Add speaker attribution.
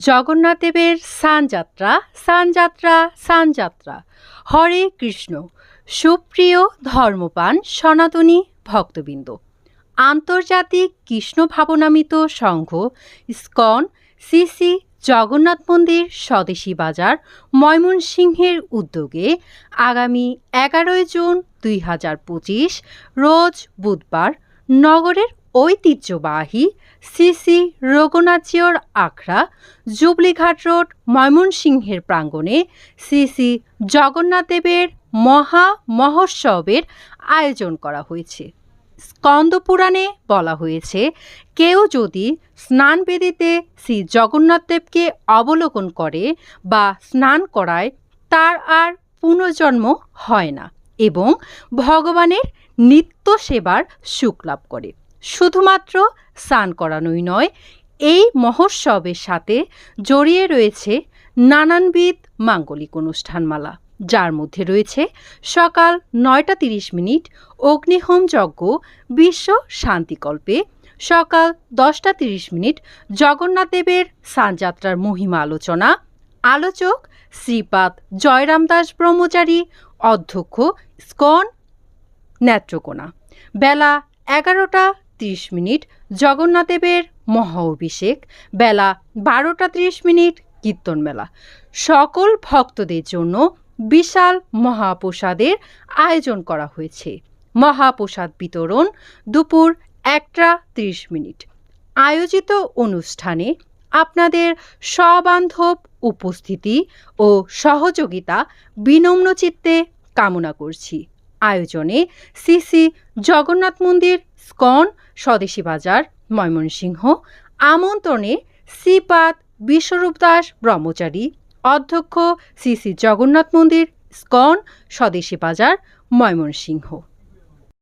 Speaker 1: জগন্নাথদেবের স্নানযাত্রা স্নানযাত্রা স্নানযাত্রা। হরে কৃষ্ণ। সুপ্রিয় ধর্মপান সনাতনী ভক্তবৃন্দ, আন্তর্জাতিক কৃষ্ণ ভাবনামিত সংঘ ইসকন শ্রী শ্রী জগন্নাথ মন্দির স্বদেশী বাজার ময়মনসিংহের উদ্যোগে আগামী 11 জুন 2025 রোজ বুধবার নগরের ঐতিহ্যবাহী শ্রী শ্রী রঘুনাথজিউর আখড়া জুবলিঘাট রোড ময়মনসিংহের প্রাঙ্গণে শ্রী শ্রী জগন্নাথদেবের মহা মহোৎসবের আয়োজন করা হয়েছে। স্কন্দপুরাণে বলা হয়েছে, কেউ যদি স্নানবেদিতে শ্রী জগন্নাথদেবকে অবলোকন করে বা স্নান করায় তার আর পুনর্জন্ম হয় না এবং ভগবানের নিত্য সেবার সুখ লাভ করে। শুধুমাত্র স্নান করানোই নয়, এই মহোৎসবের সাথে জড়িয়ে রয়েছে নানানবিধ মাঙ্গলিক অনুষ্ঠানমালা, যার মধ্যে রয়েছে সকাল 9:30 অগ্নিহোম যজ্ঞ বিশ্ব শান্তিকল্পে, সকাল 10:30 জগন্নাথদেবের স্নানযাত্রার মহিমা আলোচনা, আলোচক শ্রীপাদ জয়রাম দাস ব্রহ্মচারী, অধ্যক্ষ ইসকন নেত্রকোনা। বেলা 11:30 জগন্নাথদেবের মহা অভিষেক, বেলা 12:30 কীর্তন মেলা। সকল ভক্তদের জন্য বিশাল মহাপ্রসাদের আয়োজন করা হয়েছে। মহাপ্রসাদ বিতরণ দুপুর 1:30। আয়োজিত অনুষ্ঠানে আপনাদের সবান্ধব উপস্থিতি ও সহযোগিতা বিনম্র চিত্তে কামনা করছি। আয়োজনে শ্রী শ্রী জগন্নাথ মন্দির ইসকন স্বদেশী বাজার ময়মনসিংহ। আমন্ত্রণে শ্রীপাদ বিশ্বরূপ দাস ব্রহ্মচারী, অধ্যক্ষ শ্রী শ্রী জগন্নাথ মন্দির ইসকন স্বদেশী বাজার ময়মনসিংহ।